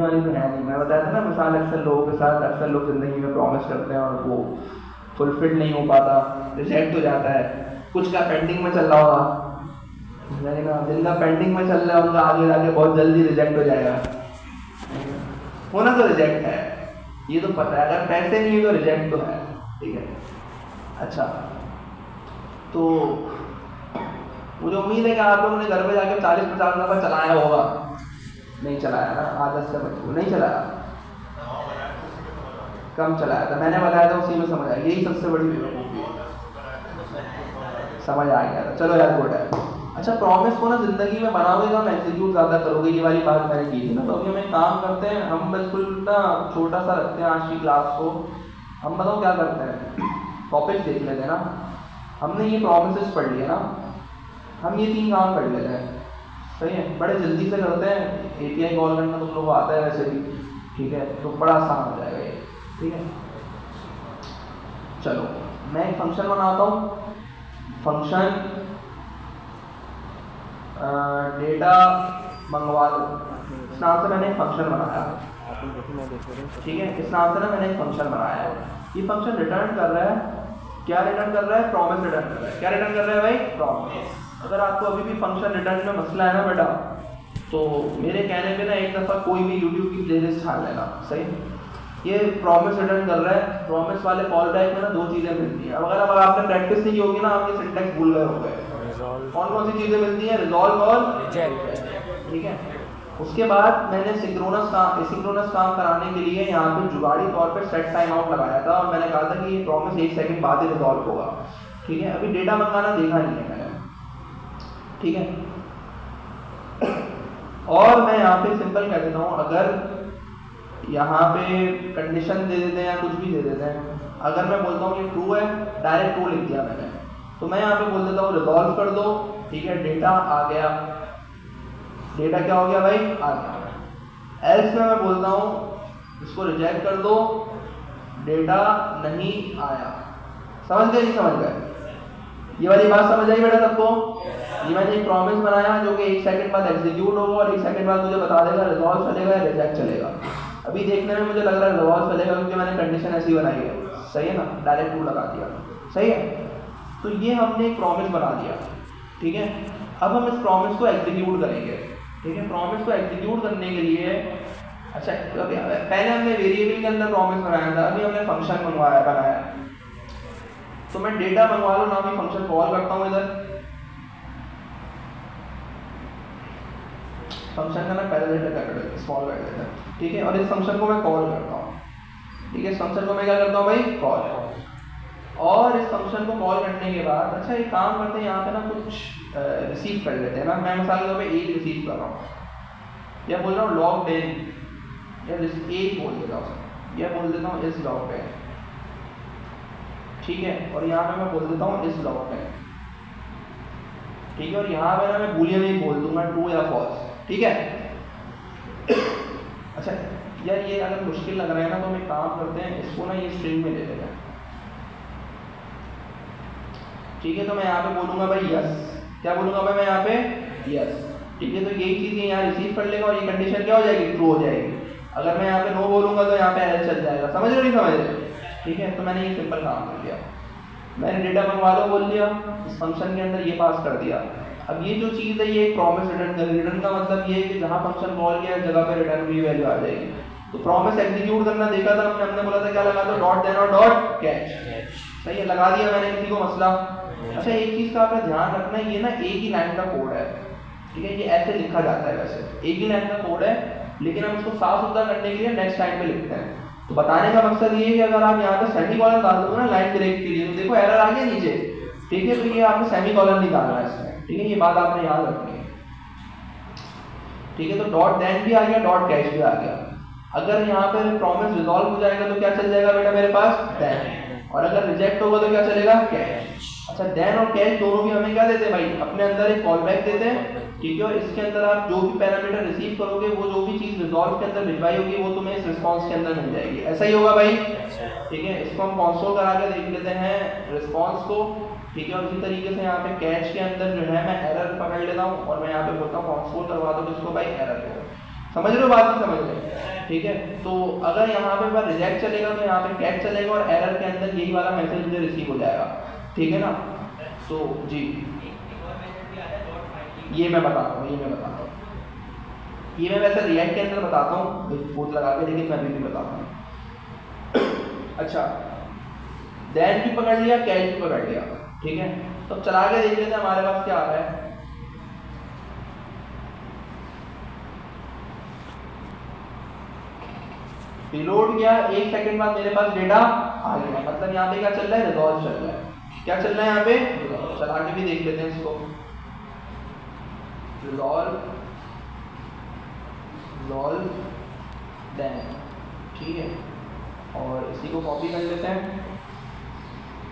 होने वाली तो है नहीं। मैं बताया था ना मिसाल, अक्सर लोगों के साथ, अक्सर लोग ज़िंदगी में प्रॉमिस करते हैं और वो फुलफिल नहीं हो पाता, रिजेक्ट हो जाता है। कुछ का पेंडिंग में चल रहा होगा, जिनका पेंडिंग में चल रहा है उनका आगे जाके बहुत जल्दी रिजेक्ट हो जाएगा। होना तो रिजेक्ट है, ये तो पता है, अगर पैसे नहीं है तो रिजेक्ट तो है, ठीक है। अच्छा, तो मुझे उम्मीद है कि आप लोगों ने घर पे जाके 40-50 दफ़ा चलाया होगा। नहीं चलाया ना, आदत से बचो, नहीं चलाया, कम चलाया था, मैंने बताया था उसी में समझ आया, यही सबसे बड़ी बेवकूफ़ी है, समझ आ गया था, चलो यार गुड है। अच्छा, प्रॉमिस को ना ज़िंदगी में बनाओगे तो हम एग्जीक्यूट ज़्यादा करोगे, ये वाली बात मैंने की थी ना। तो अभी हम एक काम करते हैं, हम बिल्कुल ना छोटा सा रखते हैं आज की क्लास को। हम बताओ क्या करते हैं, टॉपिक देख लेते हैं ना। हमने ये प्रॉमिसेस पढ़ लिया ना, हम ये 3 काम कर लेते हैं, सही है, बड़े जल्दी से करते हैं। API कॉल करना तुम लोगों को आता है वैसे भी, ठीक है, तो बड़ा आसान हो जाएगा ये, ठीक है। चलो मैं एक फंक्शन बनाता हूँ, फंक्शन डेटा मंगवा लो, इस नाम से मैंने एक फंक्शन बनाया, ठीक है। इस नाम से ना मैंने एक फंक्शन बनाया है। ये फंक्शन रिटर्न कर रहा है, क्या रिटर्न कर रहा है, प्रॉमिस रिटर्न कर रहा है। क्या रिटर्न कर रहा है भाई, प्रॉमिस। अगर आपको अभी भी फंक्शन रिटर्न में मसला है ना बेटा, तो मेरे कहने पे ना एक दफ़ा कोई भी यूट्यूब की प्लेलिस्ट छान लेना, सही। ये प्रॉमिस रिटर्न कर रहा है, प्रॉमिस वाले कॉल बैक में ना 2 चीज़ें मिलती हैं। अब अगर आपने प्रैक्टिस नहीं की होगी ना, आप ये सिंटैक्स भूल गए होंगे। कौन सी चीज़ें मिलती हैं, रिजॉल्व और रिजेक्ट, ठीक है। उसके बाद मैंने एसिंक्रोनस काम कराने के लिए यहाँ पे जुगाड़ी तौर पे सेट टाइम आउट लगाया था, और मैंने कहा था कि ये प्रॉमिस 1 सेकंड बाद ही रिजॉल्व होगा, ठीक है। अभी डेटा मंगाना देखा नहीं है मैंने, ठीक है। और मैं यहाँ पे सिंपल कह देता हूँ, अगर यहाँ पे कंडीशन दे देते हैं या कुछ भी दे देते हैं, अगर मैं बोलता हूँ ये ट्रू है, डायरेक्ट ट्रू लिख दिया मैंने, तो मैं यहाँ पे बोल देता हूँ रिजॉल्व कर दो, ठीक है, डेटा आ गया। डेटा क्या हो गया भाई, आ गया। एल्स में मैं बोलता हूँ इसको रिजेक्ट कर दो, डेटा नहीं आया। समझ गए, नहीं समझ गए, ये वाली बात समझ आई बेटा सबको। ये मैंने एक प्रॉमिस बनाया जो कि 1 सेकंड बाद एग्जीक्यूट होगा, और 1 सेकंड बाद मुझे बता देगा रिजॉल्व चलेगा या रिजेक्ट चलेगा। अभी देखने में मुझे लग रहा है रिजॉल्व चलेगा, क्योंकि मैंने कंडीशन ऐसी बनाई है, सही है ना, डायरेक्ट ट्रू लगा दिया, सही है। तो ये हमने एक प्रॉमिस बना दिया, ठीक है। अब हम इस प्रॉमिस को एग्जीक्यूट करेंगे, ठीक है। प्रॉमिस को एग्जीक्यूट करने के लिए, अच्छा पहले हमने वेरिएबल के अंदर प्रॉमिस बनाया था, अभी हमने फंक्शन बनाया। तो मैं डेटा मंगवा लो नाम की फंक्शन कॉल करता हूँ इधर। फंक्शन का ना पहले डेटा कर देते, स्मॉल कर देते हैं, ठीक है। और इस फंक्शन को मैं कॉल करता हूँ, ठीक है। इस फंक्शन को मैं क्या करता हूँ भाई, कॉल। और इस फंक्शन को कॉल करने के बाद, अच्छा एक काम करते हैं, यहाँ पे ना कुछ रिसीव कर लेते हैं ना। मैं मिसाल के तौर पर 1 रिसीव कर रहा हूँ, या बोल रहा हूँ लॉग 10, या 1 बोल देता हूँ, या बोल देता हूँ इस लॉग 10, ठीक है। और यहाँ पे मैं बोल देता हूँ इस लॉग 10, ठीक है। और यहाँ पे ना मैं बूलियन ही बोल दूंगा, ट्रू या फॉल्स, ठीक है। अच्छा यार, ये अगर मुश्किल लग रहा है ना, तो हम एक काम करते हैं, इसको ना ये स्ट्रिंग में ले लेते हैं, ठीक है। तो मैं यहाँ पे बोलूँगा भाई यस, क्या बोलूँगा भाई मैं यहाँ पे, यस, ठीक है। तो यही चीज़ यहाँ रिसीव कर लेगा, और ये कंडीशन क्या हो जाएगी, ट्रू हो जाएगी। अगर मैं यहाँ पे नो बोलूँगा तो यहाँ पे एरर चल जाएगा, समझ रहे नहीं समझ रहे, ठीक है। तो मैंने ये सिंपल काम कर दिया, मैंने डेटा मंगवा लो बोल दिया, इस फंक्शन के अंदर ये पास कर दिया। अब ये जो चीज़ है, ये एक प्रॉमिस रिटर्न कर, रिटर्न का मतलब ये है कि जहाँ फंक्शन कॉल किया जगह पे रिटर्न की वैल्यू आ जाएगी। तो प्रॉमिस एग्जीक्यूट करना देखा था हमने बोला था क्या लगा दो, डॉट देन और डॉट कैच, सही है, लगा दिया मैंने, किसी को मसला। अच्छा एक चीज़ का आपका ध्यान रखना है, ये ना एक ही लाइन का कोड है, ठीक है। ये ऐसे लिखा जाता है, वैसे एक ही लाइन का कोड है, लेकिन हम इसको साफ सुथरा करने के लिए नेक्स्ट लाइन पे लिखते हैं। तो बताने का मकसद ये है कि अगर आप यहाँ पे सेमीकोलन डाल दोगे ना लाइन ब्रेक के लिए, तो देखो एरर आ गया नीचे, ठीक है। तो ये आपने सेमीकोलन नहीं डालना है इसमें, ठीक है। ये बात आपने याद रखनी है, ठीक है। तो डॉट देन भी आ गया, डॉट कैच भी आ गया। अगर यहाँ पे प्रॉमिस रिजॉल्व हो जाएगा तो क्या चल जाएगा बेटा मेरे पास, देन, और अगर रिजेक्ट होगा तो क्या चलेगा, कैच। अच्छा देन और कैच दोनों भी हमें क्या देते हैं भाई, अपने अंदर एक कॉल बैक देते हैं, ठीक है। और इसके अंदर आप जो भी पैरामीटर रिसीव करोगे, वो जो भी चीज़ रिजॉल्व के अंदर भिजवाई होगी, वो तुम्हें इस रिस्पॉन्स के अंदर मिल जाएगी। ऐसा ही होगा भाई, ठीक है। इसको हम कंसोल करा के देख लेते हैं रिस्पॉन्स को, ठीक है। और इसी तरीके से यहाँ पे कैच के अंदर जो है मैं एरर पकड़ लेता हूँ, और मैं यहाँ पे बोलता हूँ कंसोल करवा दो इसको भाई एरर को। समझ रहे हो बात, नहीं समझ रहे? ठीक है, तो अगर यहाँ पे बार रिजेक्ट चलेगा तो यहाँ पे कैच चलेगा और एरर के अंदर यही वाला मैसेज मुझे रिसीव हो जाएगा। ठीक है ना? तो जी ये मैं बताता हूँ, ये मैं वैसे रिएक्ट के अंदर बताता हूँ बोत लगा के, लेकिन मैं अभी भी बताता हूँ। अच्छा, देन भी पकड़ लिया, कैच भी पकड़ लिया। ठीक है, तो चला के देख लेते हैं हमारे पास क्या आ रहा है। रिलोड किया, 1 सेकंड बाद मेरे पास डेटा आ गया, मतलब यहाँ पे क्या चल रहा है, रिजॉल्व चल रहा है। क्या चल रहा है यहाँ पे? चला के भी देख लेते हैं इसको। रिजॉल्व देन, ठीक है, और इसी को कॉपी कर लेते हैं,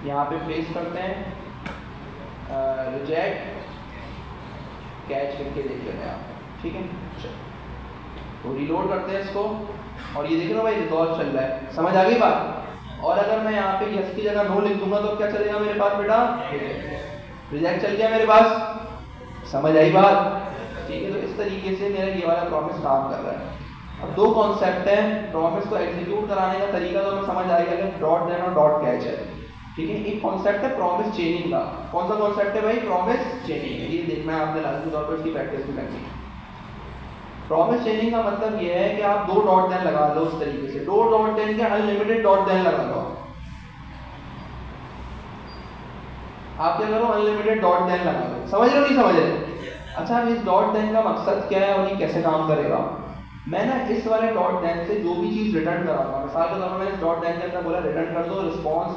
यहाँ पे पेस्ट करते हैं, रिजेक्ट कैच करके देख लेते हैं आप। ठीक है, तो रिलोड करते हैं इसको, और ये देख रहे हो भाई रिजॉल्व चल रहा है। समझ आ गई बात? और अगर मैं यहाँ पे यस की जगह नो लिख दूंगा तो क्या चलेगा मेरे पास बेटा? रिजेक्ट चल गया मेरे पास। समझ आई बात? ठीक है, तो इस तरीके से मेरा ये वाला प्रॉमिस काम कर रहा है। अब 2 कॉन्सेप्ट हैं, प्रॉमिस को एग्जीक्यूट कराने का तरीका तो हमें समझ आ गया कि डॉट देन और डॉट कैच है। ठीक है, एक कॉन्सेप्ट है प्रॉमिस चेनिंग का। कौन सा कॉन्सेप्ट है भाई? प्रॉमिस चेनिंग। ये देखना है आपने, लाजमी तौर पर इसकी प्रैक्टिस भी करनी है। प्रॉमिस चेनिंग का मतलब ये है कि आप 2 डॉट देन लगा लो उस तरीके से, 2 डॉट देन के अनलिमिटेड डॉट देन लगा लो। आप क्या करो? अनलिमिटेड डॉट देन लगा लो। समझ रहे हो, नहीं समझ रहे? अच्छा, अब इस डॉट देन का मकसद क्या है और ये कैसे काम करेगा? मैं ना इस वाले डॉट देन से जो भी चीज रिटर्न कराऊंगा, मिसाल के तौर पर मैंने इस डॉट देन के अंदर बोला रिटर्न कर दो रिस्पॉन्स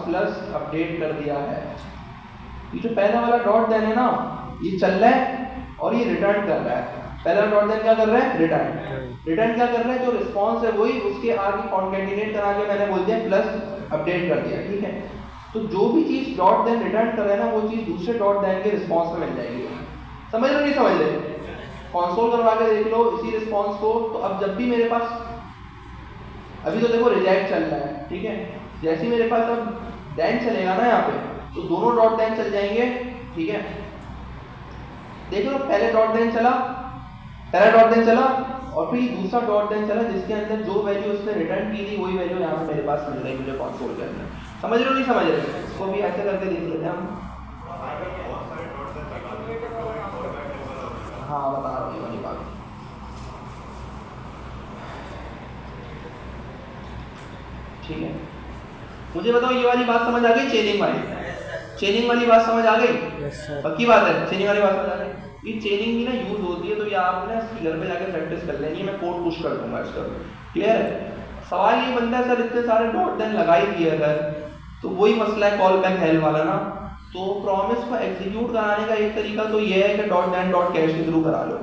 प्लस अपडेट कर दिया है। ये जो पहला वाला डॉट देन है ना, ये चल रहा है और ये रिटर्न कर रहा है। पहला डॉट देन क्या कर रहा है? रिटर्न क्या कर रहा है? जो रिस्पॉन्स है वही उसके आगे कॉन्केटिनेट करा के मैंने बोल दिया प्लस अपडेट कर दिया। ठीक है, तो जो भी चीज डॉट देन रिटर्न कर रहा है ना, वो चीज दूसरे डॉट देन के रिस्पॉन्स में मिल जाएगी। समझ रहे नहीं समझ रहे? कंसोल करवा के देख लो इसी रिस्पॉन्स को। तो अब जब भी मेरे पास, अभी तो देखो रिजेक्ट चल रहा है, ठीक है, जैसे ही मेरे पास अब देन चलेगा ना यहाँ पे, तो दोनों डॉट देन चल जाएंगे। ठीक है, देख लो, पहले डॉट देन चला, पहला डॉट देन चला और फिर दूसरा डॉट देन चला, जिसके अंदर जो वैल्यू उसने रिटर्न की थी वही वैल्यू यहाँ पे मेरे पास मिल रही मुझे कंसोल के अंदर। समझ रहे हो नहीं समझ रहे? इसको भी ऐसे करके देख लेते हैं हम। हाँ, बता रहा हूँ वाली बात। ठीक है, मुझे बताओ ये वाली बात समझ आ गई? चेनिंग वाली बात समझ आ गई? पक्की बात है, चेनिंग वाली बात समझ आ गई। ये चेनिंग भी ना यूज होती है, तो ये आप ना इसकी घर पे जाके प्रैक्टिस कर लेंगे। मैं कोड पुश कर दूंगा इसका। क्लियर है? सवाल ये बनता है सर इतने सारे डॉट देन लगा ही दिए अगर, तो वही मसला है कॉल बैक हेल वाला ना। तो प्रॉमिस को एग्जीक्यूट कराने का एक तरीका तो ये है कि डॉट देन डॉट कैश के थ्रू करा लो।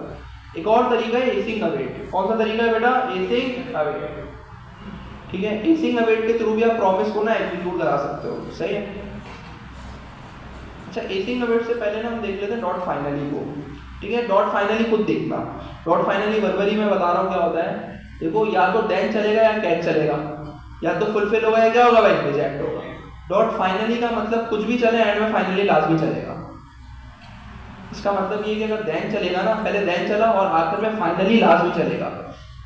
एक और तरीका है एसिंग अवेट। कौन सा तरीका है बेटा? एसिंग अवेट। ठीक है, एसिंग अवेट के थ्रू भी आप प्रॉमिस को ना एग्जीक्यूट करा सकते हो। सही है? अच्छा, एसिंग अवेट से पहले ना हम देख लेते हैं डॉट फाइनली को। ठीक है, डॉट फाइनली खुद देखना। डॉट फाइनली वर्बली में बता रहा हूँ क्या होता है। देखो, या तो देन चलेगा या कैच चलेगा, या तो फुलफिल होगा या क्या होगा भाई? रिजेक्ट होगा। डॉट फाइनली का मतलब कुछ भी चले, एंड में फाइनली लाजमी चलेगा। इसका मतलब ये कि अगर देन चलेगा ना, पहले देन चला और आखिर में फाइनली लाजमी चलेगा।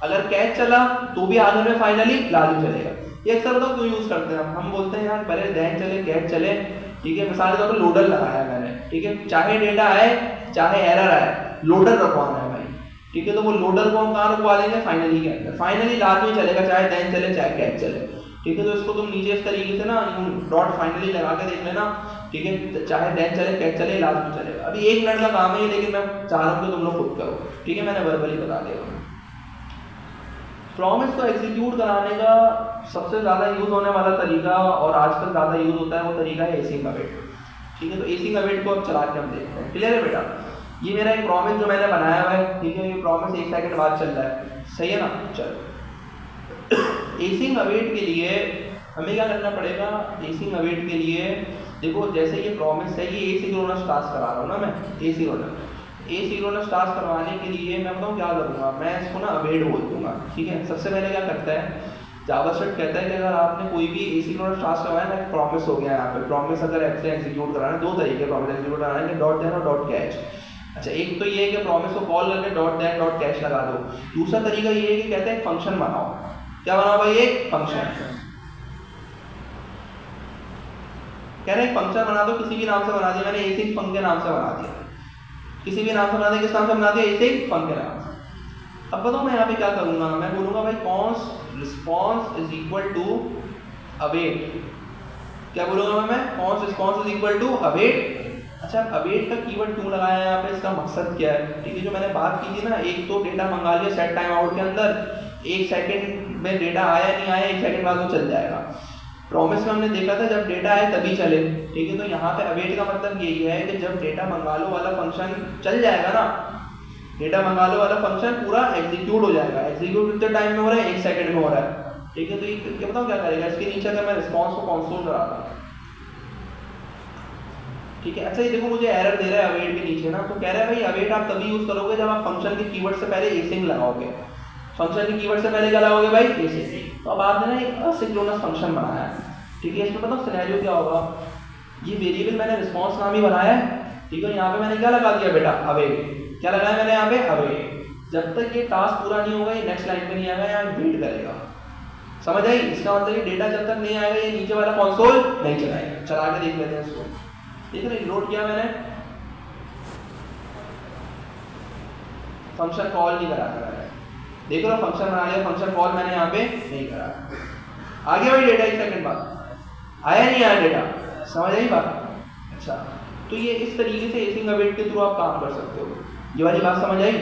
अगर कैच चला तो भी आखिर में फाइनली लाजमी चलेगा। ये अक्सर बताओ क्यों यूज करते हैं हम बोलते हैं यार पहले देन चले कैच चले। ठीक है, मिसाल के तौर पर लोडर लगाया मैंने, ठीक है, चाहे डेटा आए चाहे एरर आए, लोडर रखवाना है भाई। ठीक है, तो वो लोडर को हम कहाँ रखवा देंगे? फाइनली के अंदर। फाइनली लाजमी चलेगा, चाहे देन चले चाहे कैच चले। ठीक है, तो इसको तुम नीचे इस तरीके से ना डॉट फाइनली लगा के देख लेना। ठीक है, चाहे देन चले कैच चले लाजमी चलेगा। अभी 1 मिनट का काम है, लेकिन मैं चाह रहा हूँ कि तुम लोग खुद करो। ठीक है, मैंने वर्बली बता दिया। प्रॉमिस को एग्जीक्यूट कराने का सबसे ज़्यादा यूज होने वाला तरीका और आजकल ज़्यादा यूज होता है वो तरीका है एसिंग अवेट। ठीक है, तो एसिंग अवेट को अब चला के हम देखते हैं। क्लियर है बेटा? ये मेरा एक प्रॉमिस जो मैंने बनाया हुआ है, ठीक है, ये प्रॉमिस 1 सेकंड बाद चल रहा है। सही है ना? चलो, एसिंग अवेट के लिए हमें क्या करना पड़ेगा? एसिंग अवेट के लिए देखो, जैसे ये प्रॉमिस है, ये एसिंक्रोनस टास्क करा रहा हूँ ना मैं, एसिंक्रोनस टास्क करवाने के लिए मैं बताऊँ क्या करूँगा? मैं इसको ना अवेट बोल दूंगा। ठीक है, सबसे पहले क्या करता है जावास्क्रिप्ट कहता है कि अगर आपने कोई भी एसिंक्रोनस टास्क करवाया ना, प्रॉमिस हो गया यहाँ पे। प्रॉमिस अगर ऐसे एग्जीक्यूट कराना है, 2 तरीके प्रॉमिस एग्जीक्यूट कराना है, डॉट देन और डॉट कैच। अच्छा, एक तो ये है कि प्रॉमिस को कॉल करके डॉट दैट डॉट कैश लगा दो। दूसरा तरीका ये है कि कहते हैं फंक्शन बनाओ। क्या बनाओ भाई? एक फंक्शन। कह रहे हैं फंक्शन बना दो, किसी भी नाम से बना दिया मैंने, एसिक फंक्शन के नाम से बना दिया। किसी भी नाम से बना दिया, किस नाम से बना दिया? एसिक फंक्शन के नाम से। अब बताओ मैं यहाँ पे क्या करूंगा, मैं बोलूंगा भाई const response is equal to await. क्या बोलूंगा मैं? Const response is equal to await. अच्छा, अवेट का कीवर्ड क्यों लगाया है यहाँ पे? इसका मकसद क्या है? ठीक है, जो मैंने बात की थी ना, एक तो डेटा मंगा लिया सेट टाइम आउट के अंदर, 1 सेकंड में डेटा आया नहीं आया, 1 सेकंड बाद वो चल जाएगा। प्रॉमिस में हमने देखा था जब डेटा आए तभी चले। ठीक है, तो यहाँ पे अवेट का मतलब यही है कि जब डेटा मंगा लो वाला फंक्शन चल जाएगा ना, डेटा मंगा लो वाला फंक्शन पूरा एग्जीक्यूट हो जाएगा। एग्जीक्यूट कितने टाइम में हो रहा है? 1 सेकंड में हो रहा है। ठीक है, तो ये बताओ क्या करेगा? इसके नीचे अगर मैं रिस्पॉन्स को कंसोल करा दूं, ठीक है। अच्छा, ये देखो मुझे एरर दे रहा है अवेट के नीचे ना, तो कह रहा है भाई अवेट आप तभी यूज करोगे जब आप फंक्शन के कीवर्ड से पहले एसिंग लगाओगे। फंक्शन के कीवर्ड से पहले क्या लगाओगे भाई? एसिंग। तो अब आपने ना एक असिंक्रोनस फंक्शन बनाया है। ठीक है, इसमें बताओ सिनेरियो क्या होगा? ये वेरिएबल मैंने रिस्पॉन्स नाम ही बनाया है। ठीक है, यहाँ पे मैंने क्या लगा दिया बेटा? अवेट। क्या लगाया मैंने यहाँ पे? अवेट। जब तक ये टास्क पूरा नहीं होगा, ये नेक्स्ट लाइन पे नहीं आएगा, यहाँ वेट करेगा। समझ आई? इसका मतलब ये डेटा जब तक नहीं आएगा, ये नीचे वाला कंसोल नहीं चलाएगा। चला के देख लेते हैं इसको। देख रहे, लोड किया मैंने, फंक्शन कॉल नहीं करा है। देख लो, फंक्शन बना लिया, फंक्शन कॉल मैंने यहाँ पे नहीं करा। आ गया भाई डेटा 1 सेकंड बाद? आया नहीं आया डेटा? समझ आई बात? अच्छा, तो ये इस तरीके से एसिंग अवेट के थ्रू आप काम कर सकते हो। ये वाली बात समझ आई?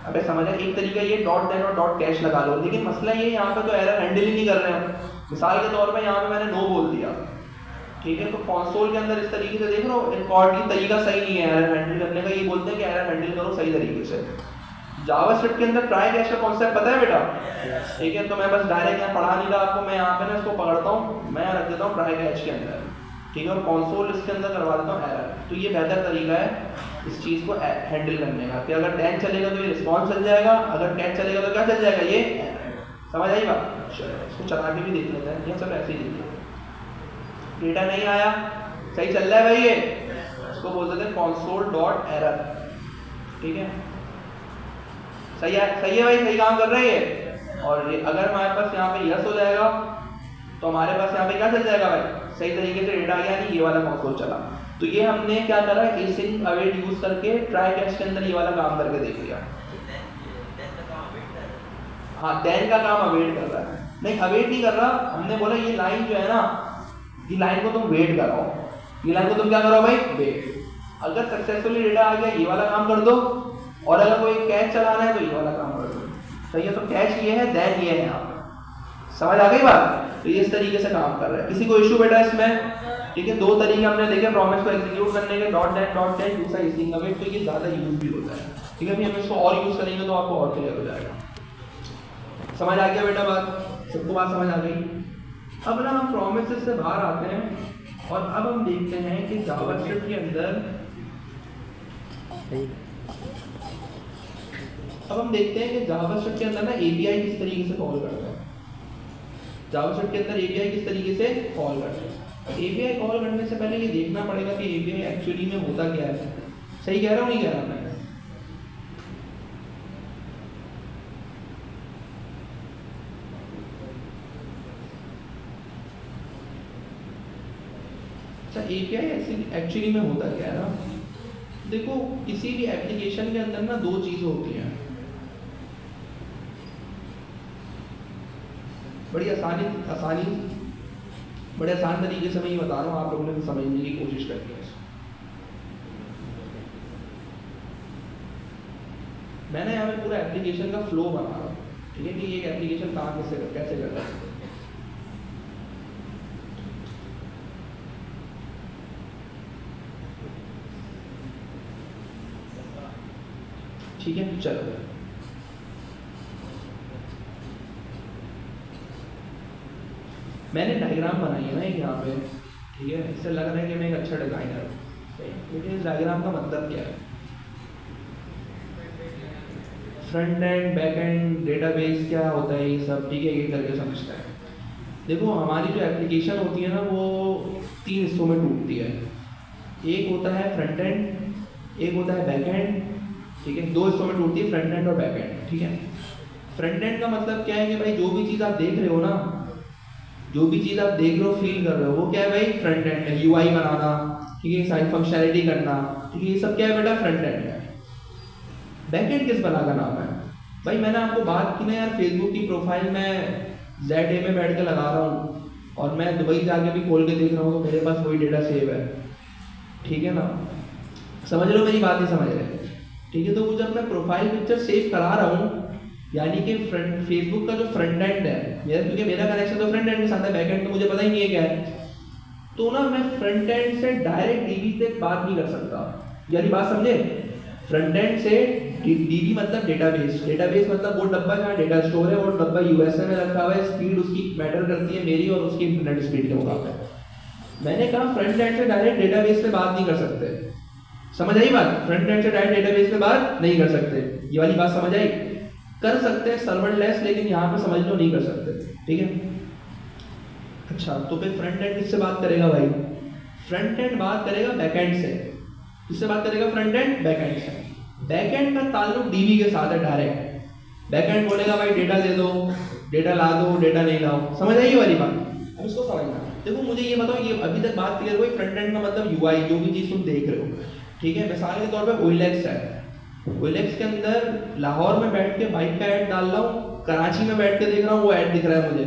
अबे समझ आई। एक तरीका ये डॉट देन और डॉट कैश लगा लो, लेकिन मसला ये यहाँ पे तो एरर हैंडल ही नहीं कर रहे हैं। मिसाल के तौर पे यहाँ पे मैंने नो बोल दिया। ठीक है, तो कंसोल के अंदर इस तरीके से देख लो, इनकॉर्डली तरीका सही नहीं है एरर हैंडल करने का। ये बोलते हैं कि एरर हैंडल करो सही तरीके से। जावास्क्रिप्ट के अंदर ट्राई कैश का कॉन्सेप्ट पता है बेटा? ठीक है, तो मैं बस डायरेक्ट यहाँ पढ़ा नहीं रहा आपको, मैं यहाँ पे ना इसको पकड़ता हूँ, मैं रख देता हूँ ट्राई कैश के अंदर। ठीक है, और कंसोल इसके अंदर करवा देता हूँ एरर। तो ये बेहतर तरीका है इस चीज़ को हैंडल करने का कि अगर 10 चलेगा तो ये रिस्पॉन्स चल जाएगा, अगर 10 चलेगा तो क्या चल जाएगा? ये एरर। समझ आई बात? इसको चला के भी देख लेते हैं। चलो ऐसे ही देखिए, डेटा नहीं आया, सही चल रहा है भाई, ये इसको बोल देते हैं console डॉट एरर। ठीक है, सही है, सही है भाई, सही काम कर रहे हैं। और ये अगर हमारे पास यहाँ पे यस हो जाएगा तो हमारे पास यहाँ पे क्या चल जाएगा भाई? सही तरीके से डेटा आ गया, नहीं ये वाला कंसोल चला। तो ये हमने क्या करा? एसिंग अवेट यूज करके ट्राई कैश के अंदर ये वाला काम करके देख लिया। हाँ, 10 का काम अवेट कर रहा है। नहीं, अवेट नहीं कर रहा, हमने बोला ये लाइन जो है ना, ये लाइन को तुम वेट कराओ। ये लाइन को तुम क्या करो भाई? वेट। अगर सक्सेसफुली डेटा आ गया, ये वाला काम कर दो, और अगर कोई कैश चलाना है तो ये वाला काम कर दो। सही है, तो कैश ये है, देन ये है यहाँ पे। समझ आ गई बात? तो ये इस तरीके से काम कर रहा है। किसी को इशू बेटा इसमें? ठीक है, 2 तरीके हमने देखे प्रॉमिस को एग्जीक्यूट करने के, डॉट डेट डॉट डेट, दूसरा एसिंग अवेट। तो ये ज़्यादा यूज भी होता है। ठीक है, अभी हम इसको और यूज करेंगे तो आपको और क्लियर हो जाएगा। समझ आ गया बेटा बात? सबको बात समझ आ गई? अब ना हम प्रॉमिसेस से बाहर आते हैं और अब हम देखते हैं कि जावास्क्रिप्ट के अंदर जावास्क्रिप्ट के अंदर ना एपीआई किस तरीके से कॉल करते हैं। जावास्क्रिप्ट के अंदर एपीआई किस तरीके से कॉल करते हैं। एपीआई कॉल करने से पहले ये देखना पड़ेगा कि एपीआई एक्चुअली में होता क्या है। सही कह रहा हूँ नहीं कह रहा मैं? अच्छा, एपीआई एक्चुअली में होता क्या है ना, देखो किसी भी एप्लीकेशन के अंदर ना 2 चीज़ होती हैं। बड़े आसान तरीके से मैं ये बता रहा हूँ, आप लोगों ने समझने की कोशिश करनी है। मैंने यहाँ पे पूरा एप्लीकेशन का फ्लो बना रहा हूँ। ठीक है, कि ये एप्लीकेशन काम कैसे कर रहा है। ठीक है, चलो मैंने डायग्राम बनाई है ना एक यहाँ पे। ठीक है, इससे लग रहा है कि मैं एक अच्छा डिजाइनर हूँ, लेकिन इस डायग्राम का मतलब क्या है? Front end, back and, database क्या होता है, ये सब ठीक है, ये करके समझता है। देखो हमारी जो एप्लीकेशन होती है ना, वो 3 हिस्सों में टूटती है। एक होता है फ्रंट एंड, एक होता है बैक एंड, ठीक है, दो हिस्सों में टूटती है, फ्रंट एंड और बैक एंड, ठीक है। फ्रंट एंड का मतलब क्या है कि भाई जो भी चीज़ आप देख रहे हो ना, जो भी चीज़ आप देख रहे हो फील कर रहे हो, वो क्या है भाई फ्रंट एंड है। यूआई बनाना, ठीक है, सारी फंक्शनैलिटी करना, ठीक है, ये सब क्या है बेटा फ्रंट एंड है। बैक एंड किस बला का नाम है भाई? मैंने आपको बात की ना यार, फेसबुक की प्रोफाइल में ZA में बैठ के लगा रहा हूँ और मैं दुबई जाके भी खोल के देख रहा हूँ तो मेरे पास वही डेटा सेव है, ठीक है ना, समझ रहे हो मेरी बात? नहीं समझ रहे, ठीक है। तो वो जब मैं प्रोफाइल पिक्चर सेव करा रहा हूँ, यानी कि फ्रंट फेसबुक का जो फ्रंट एंड है मेरा, क्योंकि मेरा कनेक्शन तो फ्रंट एंड के साथ है, बैक एंड तो मुझे पता ही नहीं है क्या है, तो ना मैं फ्रंट एंड से डायरेक्ट डीबी से बात नहीं कर सकता। यानी बात समझे? फ्रंट एंड से डीबी मतलब डेटाबेस, डेटाबेस मतलब वो डब्बा जहाँ डेटा स्टोर है, वो डब्बा यूएसए में रखा हुआ है, स्पीड उसकी मैटर करती है मेरी और उसकी इंटरनेट स्पीड के मुकाबले। मैंने कहा फ्रंट एंड से डायरेक्ट डेटाबेस पे बात नहीं कर सकते, समझ आई बात? फ्रंट एंड से डायरेक्ट डेटाबेस पे बात नहीं कर सकते, ये वाली बात समझ आई? कर सकते हैं सर्वरलेस, लेकिन यहाँ पे समझ लो नहीं कर सकते, ठीक है। अच्छा, तो फिर फ्रंट एंड किससे बात करेगा भाई? फ्रंट एंड बात करेगा बैक एंड से। किससे बात करेगा? फ्रंट एंड बैक एंड से। बैक एंड का ताल्लुक डीबी के साथ है डायरेक्ट। बैक एंड बोलेगा भाई डेटा दे दो, डेटा ला दो, डेटा नहीं लाओ, समझ आई वाली बात? अब इसको समझना। देखो मुझे ये बताओ, ये अभी तक बात क्लियर हुई? फ्रंट एंड का मतलब यूआई, जो भी चीज़ तुम देख रहे हो, ठीक है। मिसाल के तौर पे OLX है, OLX के अंदर लाहौर में बैठ के बाइक का ऐड डाल रहा हूँ, कराची में बैठ के देख रहा हूँ वो ऐड दिख रहा है मुझे,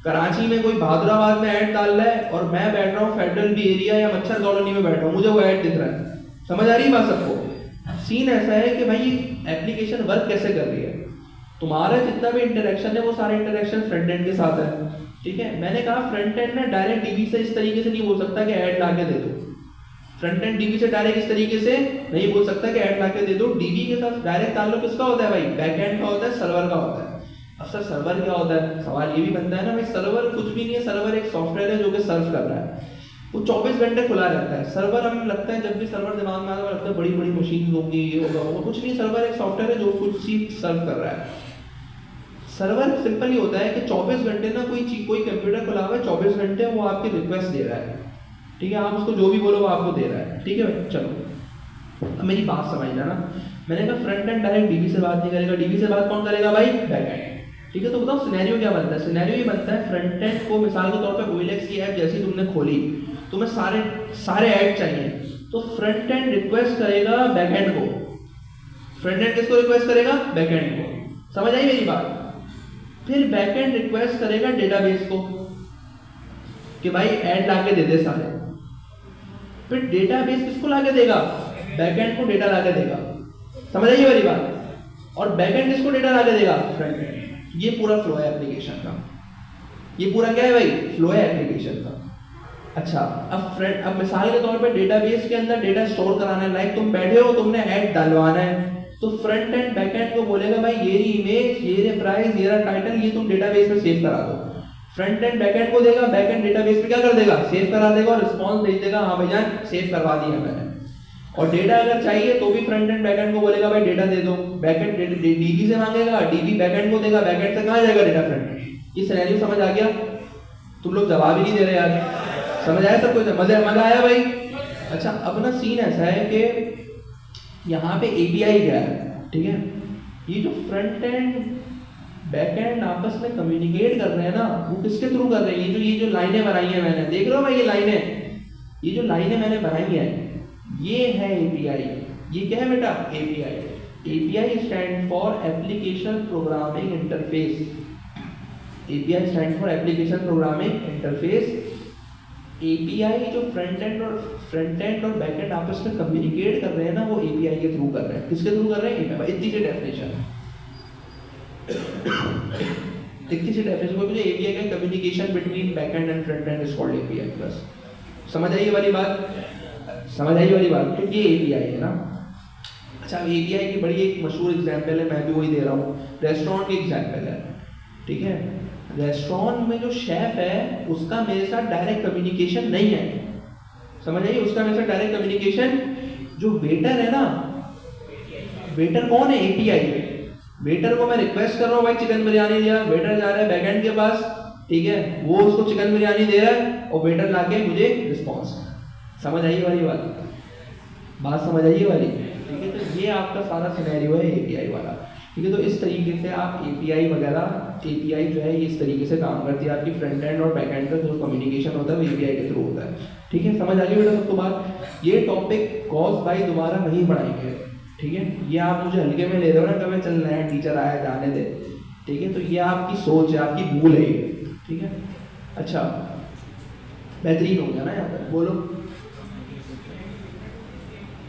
कराची में कोई बहादुराबाद में ऐड डाल रहा है और मैं बैठ रहा हूँ फेडरल बी एरिया या मच्छर कॉलोनी में बैठ रहा हूँ, मुझे वो ऐड दिख रहा है। समझ आ रही बात सबको? सीन ऐसा है कि भाई एप्लीकेशन वर्क कैसे कर रही है, तुम्हारा जितना भी इंटरेक्शन है वो सारे इंटरेक्शन फ्रंट एंड के साथ है, ठीक है। मैंने कहा फ्रंट एंड ना डायरेक्ट डीबी से इस तरीके से नहीं बोल सकता कि ऐड ला के दे दो। फ्रंट एंड डीबी से डायरेक्ट इस तरीके से नहीं बोल सकता कि ऐड ला के दे दो। डीबी के साथ डायरेक्ट ताल्लुक किसका होता है भाई? बैक एंड का होता है, सर्वर का होता है। अब सर सर्वर क्या होता है? सवाल ये भी बनता है ना भाई, सर्वर कुछ भी नहीं है, सर्वर एक सॉफ्टवेयर है जो कि सर्व कर रहा है, वो 24 घंटे खुला रहता है। सर्वर हमें लगता है, जब भी सर्वर दिमाग में आता है लगता है बड़ी बड़ी मशीन होंगी, ये होगा वो, कुछ नहीं। सर्वर एक सॉफ्टवेयर है जो कुछ चीज सर्व कर रहा है। सर्वर सिंपल ही होता है कि 24 घंटे ना कोई कंप्यूटर खुला हुआ है, 24 घंटे वो आपकी रिक्वेस्ट दे रहा है, ठीक है। आप उसको जो भी बोलो वो आपको दे रहा है, ठीक है भाई। चलो अब मेरी बात समझना ना, मैंने कहा फ्रंट एंड डायरेक्ट डीबी से बात नहीं करेगा, डीबी से बात कौन करेगा भाई? बैक एंड, ठीक है। तो बताओ सिनेरियो क्या बनता है? सिनेरियो ये बनता है, फ्रंट एंड को मिसाल के तौर पे OLX की ऐप जैसी तुमने खोली, तुम्हें सारे ऐड चाहिए, तो फ्रंट एंड रिक्वेस्ट करेगा बैक एंड को। फ्रंट एंड किसको रिक्वेस्ट करेगा? बैक एंड को। समझ आई मेरी बात? फिर बैक एंड रिक्वेस्ट करेगा डेटाबेस को कि भाई ऐड लाके दे दे सारे। फिर डेटाबेस किसको लाके देगा? बैक एंड को डेटा लाके देगा। समझ आई वाली बात? और बैक एंड किसको डेटा लाके देगा? Front end. ये पूरा फ्लो है एप्लीकेशन का। ये पूरा क्या है भाई? फ्लो है एप्लीकेशन का। अच्छा, अब मिसाल के तौर पे डेटाबेस के अंदर डेटा स्टोर कराना है, लाइक तुम बैठे हो, तुमने ऐड डलवाना है, तो फ्रंट एंड बैक एंड को बोलेगा भाई ये रही इमेज, ये रही प्राइस, ये रहा टाइटल, ये तुम डेटाबेस में सेव करा दो। फ्रंट एंड बैक एंड को देगा, बैक एंड डेटाबेस में क्या कर देगा? सेव करा देगा और रिस्पॉन्स भेज देगा, हाँ भैया सेव करवा दिया मैंने। और डेटा अगर चाहिए तो भी फ्रंट एंड बैक एंड को बोलेगा भाई डेटा दे दो। बैक एंड डीबी से मांगेगा, डीबी बैक एंड को देगा, बैक एंड से कहाँ जाएगा डेटा? Front end. ये सिनेरियो समझ आ गया? तुम लोग जवाब ही नहीं दे रहे यार, समझ आया सब कुछ? मजा आया भाई? अच्छा, अब ना सीन ऐसा है कि यहाँ पे API क्या है, ठीक है। ये जो फ्रंट एंड बैक एंड आपस में कम्युनिकेट कर रहे हैं ना, वो किसके थ्रू कर रहे हैं? ये जो लाइनें बनाई है मैंने, देख रहे हो भाई ये जो लाइनें मैंने बनाई है, ये है API। ये क्या है बेटा? API। API stand for application programming interface. API stand for application programming interface. API जो फ्रंट एंड और बैक एंड आपस में कम्युनिकेट कर रहे हैं ना, वो API के थ्रू कर रहे हैं। किसके थ्रू कर रहे हैं? API। इतनी सी डेफिनेशन है, इतनी सी डेफिनेशन को मुझे API का communication between back and and front end is called API। बस समझ आई वाली बात? समझ आई वाली बात? तो ये API है ना। अच्छा, API की बड़ी एक मशहूर एग्जांपल है, मैं भी वही दे रहा हूँ, रेस्टोरेंट की एग्जांपल है, ठीक है। रेस्टोरेंट में जो शेफ है उसका मेरे साथ डायरेक्ट कम्युनिकेशन नहीं है, समझ आइए? उसका मेरे साथ डायरेक्ट कम्युनिकेशन, जो वेटर है ना, वेटर कौन है? API। वेटर को मैं रिक्वेस्ट कर रहा हूँ भाई चिकन बिरयानी दिया, वेटर जा रहा है बैकएंड के पास, ठीक है, वो उसको चिकन बिरयानी दे रहा है और वेटर लाके मुझे रिस्पॉन्स। समझ आई वाली बात? बात समझ आई वाली? ये आपका सारा सिनेरियो है एपीआई वाला, ठीक है। तो इस तरीके से आप एपीआई वगैरह, एपीआई जो है ये इस तरीके से काम करती है, आपकी फ्रंट एंड और बैक एंड का जो कम्युनिकेशन होता है वो एपीआई के थ्रू होता है, ठीक है। समझ आ गई बेटा सबको बात? ये टॉपिक गॉस भाई दोबारा नहीं पढ़ाएंगे, ठीक है। ये आप मुझे हल्के में ले रहे हो ना, कभी चल नया टीचर आया जाने दे, ठीक है। तो ये आपकी सोच है, आपकी भूल है ये, ठीक है। अच्छा बेहतरीन हो गया ना यहाँ पर, बोलो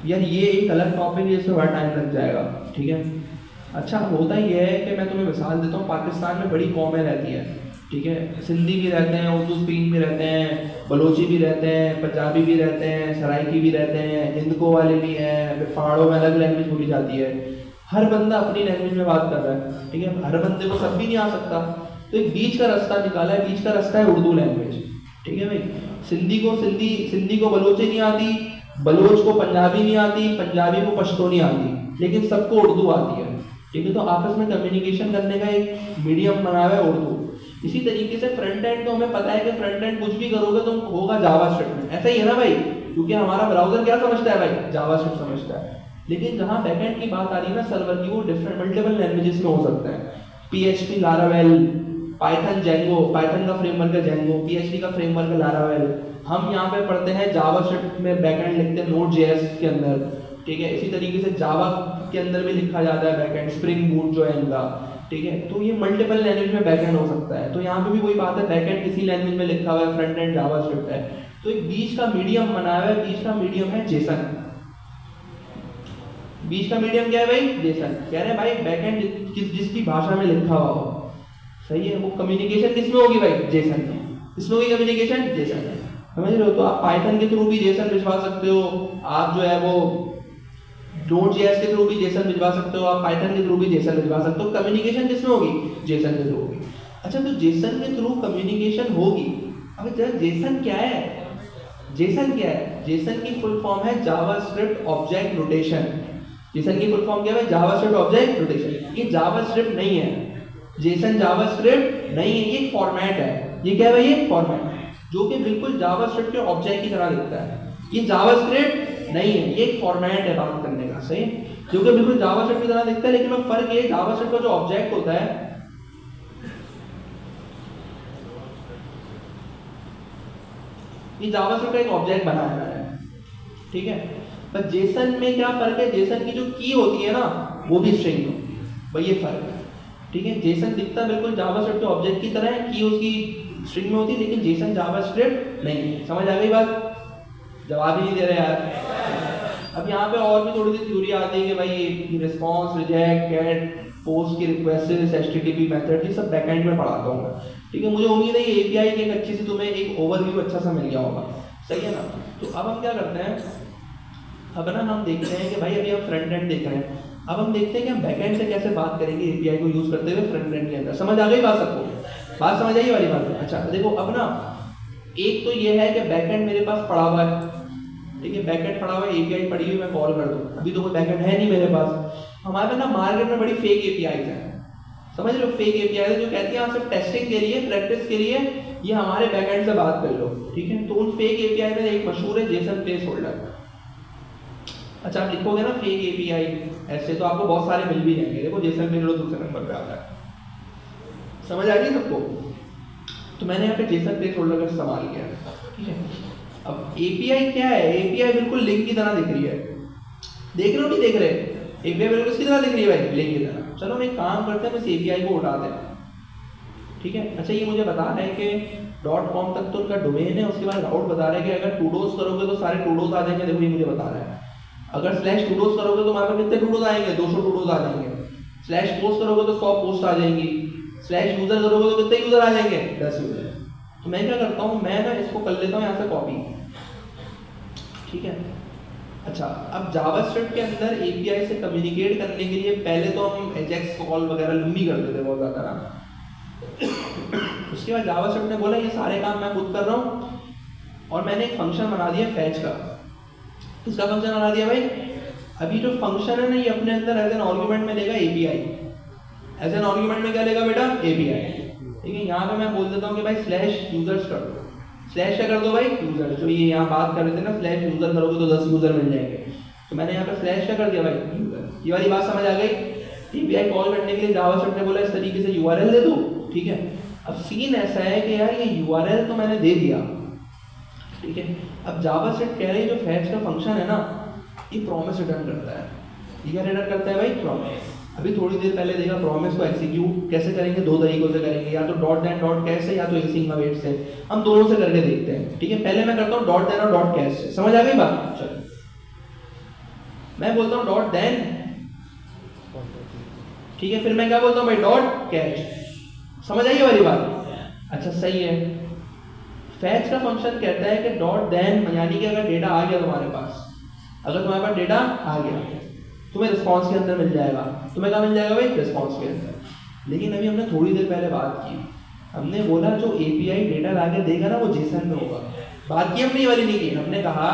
यार ये एक अलग टॉपिक है, इसमें बड़ा टाइम लग जाएगा, ठीक है। अच्छा होता ये है कि मैं तुम्हें मिसाल देता हूँ, पाकिस्तान में बड़ी कौमें रहती हैं, ठीक है। सिंधी भी रहते हैं, उर्दू स्पीकिंग भी रहते हैं, बलोची भी रहते हैं, पंजाबी भी रहते हैं, सराइकी भी रहते हैं, हिंदको वाले भी हैं, पहाड़ों में अलग लैंग्वेज बोली जाती है। हर बंदा अपनी लैंग्वेज में बात कर रहा है, ठीक है। हर बंदे को सब भी नहीं आ सकता, तो एक बीच का रास्ता निकाला है, बीच का रास्ता है उर्दू लैंग्वेज, ठीक है भाई। सिंधी को बलोची नहीं आती, बलोच को पंजाबी नहीं आती, पंजाबी को पश्तो नहीं आती, लेकिन सबको उर्दू आती है, ठीक है। तो आपस में कम्युनिकेशन करने का एक मीडियम बना हुआ है उर्दू। इसी तरीके से फ्रंट एंड, तो हमें पता है कि फ्रंट एंड कुछ भी करोगे तो होगा जावास्क्रिप्ट में, ऐसा ही है ना भाई, क्योंकि हमारा ब्राउजर क्या समझता है भाई, जावास्क्रिप्ट समझता है। लेकिन जहाँ बैकएंड की बात आ रही है ना सर्वर की, वो डिफरेंट मल्टीपल लैंग्वेजेस में हो सकता है। PHP Laravel, Python Django, Python का फ्रेमवर्क है जेंगो, पीएचपी का फ्रेमवर्क है लारावेल। हम यहाँ पे पढ़ते हैं जावास्क्रिप्ट में बैकएंड लिखते हैं नोड.जेएस के अंदर, ठीक है। इसी तरीके से जावा के अंदर भी लिखा जाता है बैकएंड, स्प्रिंग बूट जो है इनका, ठीक है। तो ये मल्टीपल लैंग्वेज में बैकएंड हो सकता है। तो यहाँ पे भी वही बात है, बैकएंड किसी लैंग्वेज में लिखा हुआ है, फ्रंट एंड जावास्क्रिप्ट है। तो एक बीच का मीडियम बनाया हुआ है, बीच का मीडियम है जेसन। बीच का मीडियम क्या है भाई, जेसन। कह रहे हैं भाई बैकएंड जिस भी भाषा में लिखा हुआ हो, सही है, वो कम्युनिकेशन किसमें होगी भाई, जेसन में। इसमें होगी कम्युनिकेशन जेसन में, समझ रहे हो। तो आप पाइथन के थ्रू भी जेसन भिजवा सकते हो, आप जो है वो नोड.जेएस के थ्रू भी जेसन भिजवा सकते हो, आप पाइथन के थ्रू भी जेसन भिजवा सकते हो। कम्युनिकेशन किसमें होगी, जेसन के थ्रू होगी। अच्छा तो जेसन के थ्रू कम्युनिकेशन होगी। अब जेसन क्या है, जेसन क्या है, जेसन की फुल फॉर्म है जावास्क्रिप्ट ऑब्जेक्ट नोटेशन। जेसन की फुल फॉर्म क्या है, जावास्क्रिप्ट ऑब्जेक्ट नोटेशन। ये जावास्क्रिप्ट नहीं है, जेसन जावास्क्रिप्ट नहीं है, ये एक फॉर्मेट है। ये क्या है भाई, ये फॉर्मेट जो कि बिल्कुल जावास्क्रिप्ट के ऑब्जेक्ट की तरह दिखता है। ये जावास्क्रिप्ट नहीं है, ये एक फॉर्मेट है बात करने का, सही, जो कि बिल्कुल जावास्क्रिप्ट की तरह दिखता है। लेकिन वो फर्क ये, जावास्क्रिप्ट का जो ऑब्जेक्ट होता है, ये जावास्क्रिप्ट का एक ऑब्जेक्ट बनाया है, ठीक है। पर जेसन में क्या फर्क है, जेसन की जो की होती है ना वो भी स्ट्रिंग होती है, भाई ये फर्क है, ठीक है। जेसन दिखता बिल्कुल जावास्क्रिप्ट के ऑब्जेक्ट की तरह है, की उसकी स्ट्रिंग में होती है, लेकिन जेसन जावास्क्रिप्ट नहीं है। समझ आ गई बात? जवाब ही नहीं दे रहे यार। अब यहाँ पे और भी थोड़ी सी थ्योरी आती है कि भाई रिस्पॉन्स, रिजेक्ट, गेट, पोस्ट की रिक्वेस्ट, एचटीटीपी मेथड, ये सब बैकएंड में पढ़ाता हूँ मैं, ठीक है। मुझे उम्मीद है ये एपीआई की एक अच्छी सी तुम्हें एक ओवरव्यू अच्छा सा मिल गया होगा, सही है ना। तो अब हम क्या करते हैं, अब ना हम देखते हैं कि भाई अभी हम फ्रंट एंड देख रहे हैं, अब हम देखते हैं कि हम बैकएंड से कैसे बात करेंगे एपीआई को यूज करते हुए फ्रंट एंड के अंदर। समझ आ गई बात सबको? बात समझ आई वाली बात? अच्छा देखो अब ना, एक तो ये है कि बैकएंड मेरे पास पड़ा हुआ है, ठीक है, बैकएंड पड़ा हुआ है, एपीआई पड़ी हुई, मैं कॉल कर दूं। अभी तो कोई बैकएंड है नहीं मेरे पास। हमारे पास ना मार्केट में बड़ी फेक एपीआईज हैं, समझ लो, फेक एपीआई जो कहती हैं आप सिर्फ टेस्टिंग के लिए, प्रैक्टिस के लिए ये हमारे बैकएंड से बात कर लो, ठीक है। तो उन फेक एपीआई में एक मशहूर है जेसन प्लेस होल्डर। अच्छा आप लिखोगे ना फेक एपीआई ऐसे, तो आपको बहुत सारे मिल भी जाएंगे। देखो जेसन प्लेस होल्डर दूसरे नंबर पे आता है, समझ आ गई सबको? तो मैंने यहाँ पे जेसन प्लेस होल्डर का इस्तेमाल किया, ठीक है। अब एपीआई क्या है, एपीआई बिल्कुल लिंक की तरह दिख रही है, देख रहे हो नहीं देख रहे? एपीआई बिल्कुल किसकी तरह दिख रही है भाई, लिंक की तरह। चलो हम एक काम करते हैं, बस एपीआई को उठा दें, ठीक है। अच्छा ये मुझे बता रहा है कि .com तक तो उनका डोमेन है, उसके बाद राउट बता रहा है कि अगर टूडोज करोगे तो सारे टूडोज आ जाएंगे। देखो ये मुझे बता रहा है, अगर /टूडोज करोगे तो हमारे पास कितने टूडोज आएंगे, 200 टूडोज आ जाएंगे। /पोस्ट करोगे तो 100 पोस्ट आ जाएंगी। /यूजर करोगे तो कितने यूजर आ जाएंगे, 10 यूजर। तो मैं क्या करता हूँ, मैं ना इसको कर लेता हूँ यहाँ से कॉपी, ठीक है। अच्छा अब जावास्क्रिप्ट के अंदर एपीआई से कम्युनिकेट करने के लिए पहले तो हम एजेक्स कॉल वगैरह लंबी कर देते बहुत ज़्यादा ना। उसके बाद जावास्क्रिप्ट ने बोला ये सारे काम मैं खुद कर रहा हूँ, और मैंने एक फंक्शन बना दिया फैच का। किसका फंक्शन बना दिया भाई? अभी जो फंक्शन है ना ये अपने अंदर एज एन आर्गुमेंट में लेगा एपीआई। एज एन आर्गुमेंट में क्या लेगा बेटा, एपीआई, ठीक है। यहाँ पे मैं बोल देता हूँ कि भाई /users कर दो। स्लैश क्या कर दो भाई, यूजर, जो ये यहाँ बात कर रहे थे ना, /user करोगे तो 10 यूजर मिल जाएंगे। तो मैंने यहाँ पे स्लैश क्या कर दिया भाई, यूजर। ये वाली बात समझ आ गई। एपीआई कॉल करने के लिए जावास्क्रिप्ट ने बोला इस तरीके से यूआरएल दे दो, ठीक है। अब सीन ऐसा है कि यार ये यूआरएल तो मैंने दे दिया, ठीक है। अब जावास्क्रिप्ट कह रही है जो फैच का फंक्शन है ना, ये प्रॉमिस रिटर्न करता है। ये क्या रिटर्न करता है भाई? प्रॉमिस। अभी थोड़ी देर पहले देखा प्रॉमिस को एग्जीक्यूट कैसे करेंगे, दो तरीकों से करेंगे, या तो डॉट देन डॉट कैश से, या तो एसिंग अवेट से। हम दोनों से करके देखते हैं, ठीक है। पहले मैं करता हूँ डॉट देन और डॉट कैश से। समझ आ गई बात? चलो मैं बोलता हूँ डॉट देन, ठीक है, फिर मैं क्या बोलता हूँ भाई? Dot cash. समझ आई वाली बात? अच्छा सही है। फैच का फंक्शन कहता है कि डॉट देन, यानी कि अगर डेटा आ गया तुम्हारे पास, अगर तुम्हारे पास डेटा आ गया तुम्हें रिस्पॉन्स के अंदर मिल जाएगा। तुम्हें क्या मिल जाएगा भाई? रिस्पॉन्स के अंदर। लेकिन अभी हमने थोड़ी देर पहले बात की, हमने बोला जो एपीआई डेटा लाके देगा ना वो जेसन में होगा। बात की हमने ये वाली नहीं की। हमने कहा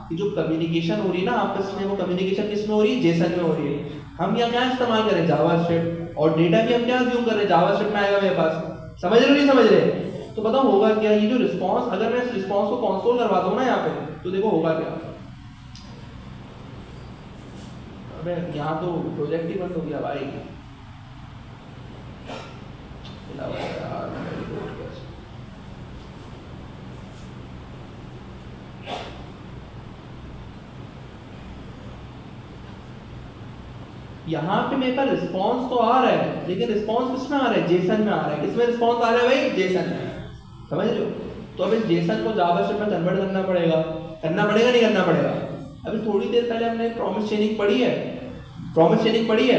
कि जो कम्युनिकेशन हो रही है ना आपस में, वो कम्युनिकेशन किस में हो रही है? जेसन में हो रही है। हम यहाँ क्या इस्तेमाल करें? जावास्क्रिप्ट। और डेटा भी हम क्या अज्यूम कर रहे हैं? जावास्क्रिप्ट में आएगा मेरे पास। समझ रहे हो नहीं समझ रहे? तो बताओ होगा क्या? ये जो रिस्पॉन्स, अगर मैं इस रिस्पॉन्स को कंसोल करवाता हूँ ना यहाँ पे, तो देखो होगा क्या। अबे यहाँ तो प्रोजेक्ट ही बंद हो गया भाई। यहाँ पे मेरे पास रिस्पॉन्स तो आ रहा है, लेकिन रिस्पॉन्स किसमें आ रहा है? जेसन में आ रहा है। किसमें रिस्पॉन्स आ रहा है भाई? जेसन में। समझ रहे हो? तो अब इस जेसन को जावास्क्रिप्ट में कन्वर्ट करना पड़ेगा। नहीं करना पड़ेगा? अभी थोड़ी देर पहले हमने प्रॉमिस चेनिंग पढ़ी है,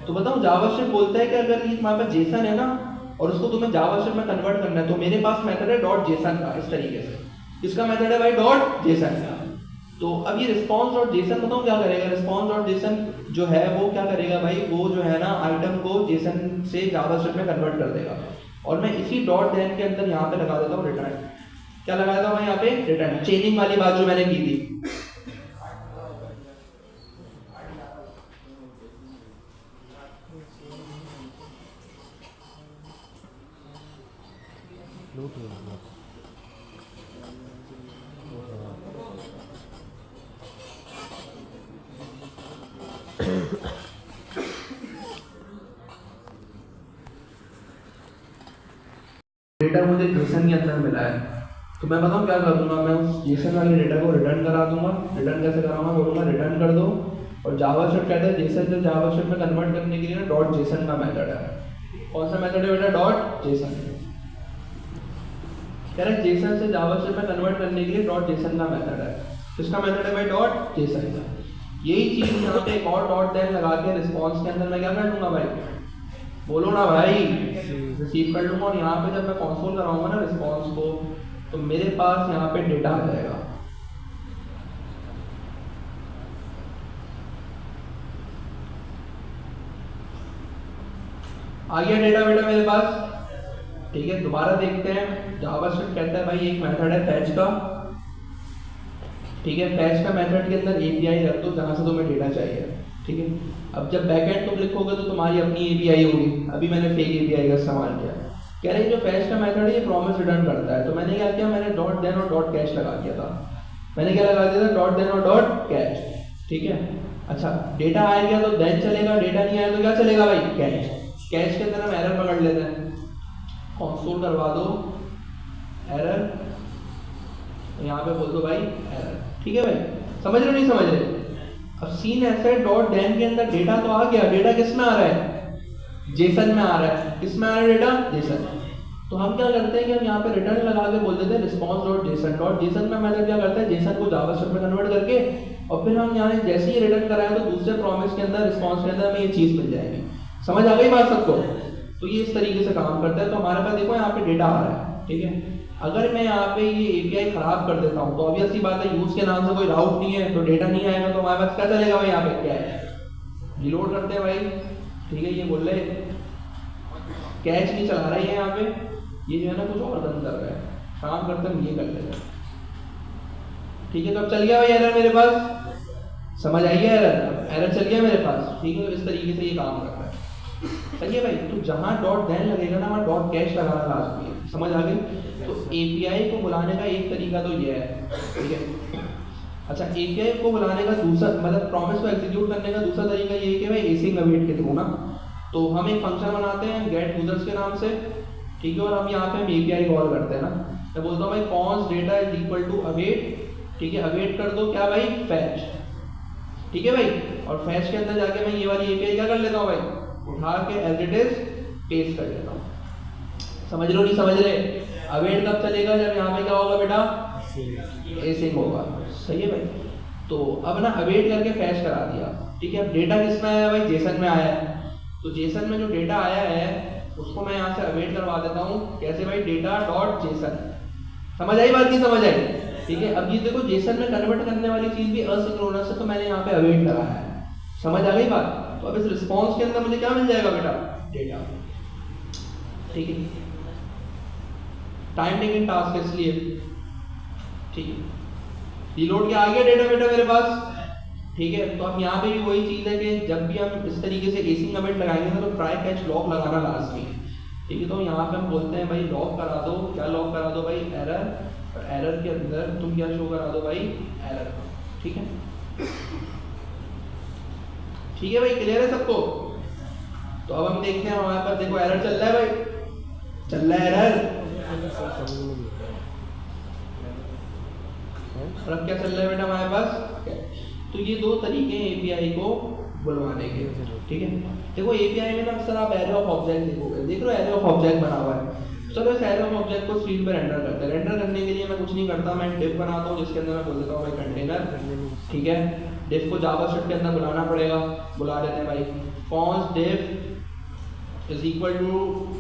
तो बताओ जावास्क्रिप्ट बोलता है कि अगर ये तुम्हारे पास जेसन है ना और उसको तुम्हें जावास्क्रिप्ट में कन्वर्ट करना है, तो मेरे पास मेथड है डॉट जेसन का। इस तरीके से किसका मेथड है भाई? डॉट जेसन का। तो अब ये रिस्पॉन्स डॉट जेसन बताओ क्या करेगा? रिस्पॉन्स डॉट जेसन जो है वो क्या करेगा भाई? वो जो है ना आइटम को जेसन से जावास्क्रिप्ट में कन्वर्ट कर देगा। और मैं इसी डॉट देन के अंदर यहाँ पे लगा देता हूँ रिटर्न। क्या लगाया था मैं यहाँ पे? रिटर्न। चेनिंग वाली बात जो मैंने की थी। डेटा मुझे जेसन के अंदर मिला है, तो मैं बताऊँ क्या कर दूंगा? मैं उस जेसन वाले डेटा को रिटर्न करा दूंगा। रिटर्न कैसे कराऊंगा? बोलूंगा रिटर्न कर दो। और जावास्क्रिप्ट कहता है जेसन से जावास्क्रिप्ट में कन्वर्ट करने के लिए ना डॉट जेसन का मेथड है। कौन सा मेथड है बेटा? Dot JSON. कह रहा है जेसन से जावास्क्रिप्ट में कन्वर्ट करने के लिए डॉट जेसन का मेथड है। किसका मेथड है भाई? डॉट जेसन का। यही चीज यहाँ पे एक और डॉट देन लगा के रिस्पॉन्स के अंदर मैं क्या कर दूंगा भाई? बोलो ना भाई। रिसीव कर लूंगा। और यहाँ पे जब मैं कंसोल कराऊंगा ना रिस्पॉन्स को, तो मेरे पास यहाँ पे डेटा आ जाएगा। आ गया डेटा बेटा मेरे पास, ठीक है। दोबारा देखते हैं। जावास्क्रिप्ट कहता है भाई एक मेथड है फैच का, ठीक है। फैच का मेथड के अंदर एपीआई रख दो जहां से तुम्हें डेटा चाहिए, ठीक है। अब जब बैकएंड तुम लिखोगे तो तुम्हारी अपनी एपीआई होगी। अभी मैंने फेक एपीआई का इस्तेमाल किया। कह रहे जो फैच का मेथड है ये प्रॉमिस रिटर्न करता है। तो मैंने क्या किया? मैंने डॉट देन और डॉट कैश लगा दिया था। मैंने क्या लगा दिया था? डॉट देन और डॉट कैश, ठीक है। अच्छा डेटा आ गया तो देन चलेगा, डेटा नहीं आया तो क्या चलेगा भाई? कैश। कैश के अंदर हम एरर पकड़ लेते हैं। कंसोल करवा दो एरर, यहाँ पे बोल दो भाई एरर, ठीक है भाई। समझ रहे हो नहीं समझ रहे? अब सीन ऐसा है डॉट देन के अंदर डेटा तो आ गया। डेटा किस में आ रहा है? जेसन में आ रहा है। किस में आ रहा है डेटा? जेसन। तो हम क्या करते हैं कि हम यहाँ पे रिटर्न लगा के बोल देते हैं response dot JSON. Dot JSON का मेथड क्या करता है? जेसन को जावास्क्रिप्ट में कन्वर्ट करके, और फिर हम यहाँ जैसे ही रिटर्न कराएं तो दूसरे प्रॉमिस के अंदर रिस्पॉन्स के अंदर हमें ये चीज मिल जाएगी। समझ आ गई बात सबको? तो ये इस तरीके से काम करता है। तो हमारे पास देखो यहाँ पे डेटा आ रहा है, ठीक है। अगर मैं यहाँ पे ये एपीआई खराब कर देता हूँ तो ऑब्वियस सी बात है यूज के नाम से कोई राउट नहीं है, तो डेटा नहीं आएगा। तो हमारे पास क्या चलेगा भाई? यहाँ पे कैश। रिलोड करते हैं भाई, ठीक है। ये बोल रहे कैच नहीं चला रहा है यहाँ पे, ये जो है ना कुछ और गन कर रहा है। काम करते हम ये कर लेते हैं, ठीक है। तो अब चल गया भाई एरर मेरे पास। समझ आई है? एरर चल गया मेरे पास, ठीक है। तो इस तरीके से ये काम करता है, सही है भाई। तो जहाँ डॉट देन लगेगा ना वहाँ डॉट कैश लगाना लाजमी है। समझ आ गई? तो एपीआई को बुलाने का एक तरीका तो ये है, ठीक है। अच्छा, एपीआई को बुलाने का दूसरा मतलब प्रॉमिस को एग्जीक्यूट करने का दूसरा तरीका ये है कि भाई एसिंग अवेट के थ्रू ना, तो हम एक फंक्शन बनाते हैं गेट यूजर्स के नाम से, ठीक है, और हम यहाँ पे हम एपीआई कॉल करते हैं ना। मैं बोलता हूँ भाई const data is equal to await, ठीक है, अवेट कर दो क्या भाई, फैच, ठीक है भाई, और फैच के अंदर जाके मैं ये वाली एपीआई क्या कर लेता हूँ भाई, उठा के एज इट इज पेस्ट कर लेता हूँ। समझ लो नहीं समझ रहे? अवेट कब चलेगा, जब यहाँ पे क्या होगा बेटा, एसिंग होगा, सही है भाई। तो अब ना अवेट करके फैच करा दिया, ठीक है। अब डेटा किस में आया भाई, जेसन में आया है, तो जेसन में जो डेटा आया है उसको मैं यहाँ से अवेट करवा देता हूँ, कैसे भाई, डेटा डॉट जेसन। समझ आई बात, नहीं समझ आई? ठीक है, अब ये देखो जेसन में कन्वर्ट करने वाली चीज भी असिंक्रोनस है, तो मैंने यहाँ पे अवेट कराया है। समझ आ गई बात? तो अब इस रिस्पॉन्स के अंदर मुझे क्या मिल जाएगा बेटा, डेटा, ठीक है। टाइम टेकिंग टास्क इसलिए, ठीक है। रिलोड क्या आ गया डेटा बेटा मेरे पास, ठीक है। तो अब यहाँ पे भी वही चीज़ है कि जब भी हम इस तरीके से एसिंग अवेट लगाएंगे ना, तो ट्राई कैच लॉक लगाना लाजमी है, ठीक है। तो यहाँ पे हम बोलते हैं भाई लॉक करा दो, क्या लॉक करा दो भाई, एरर, और एरर के अंदर तुम क्या शो करा दो भाई, एरर, ठीक है। ठीक है भाई, क्लियर है सबको? तो अब हम देखते हैं हमारे पास, देखो एरर चल रहा है भाई, चल रहा है एरर, और अब क्या चल रहा है बेटा हमारे पास। तो ये दो तरीके हैं एपीआई को बुलवाने के, ठीक है। देखो एपीआई में ना अक्सर आप एरे ऑफ ऑब्जेक्ट देखोगे, देख लो एरे ऑफ ऑब्जेक्ट बना हुआ है। चलो इस एरे ऑफ ऑब्जेक्ट को स्क्रीन पर रेंडर करते हैं। रेंडर करने के लिए मैं कुछ नहीं करता, मैं डिफ बनाता हूँ जिसके अंदर मैं बोल देता हूँ भाई कंटेनर, ठीक है। डिफ को जावास्क्रिप्ट के अंदर बुलाना पड़ेगा, बुला देते हैं भाई const div is equal to,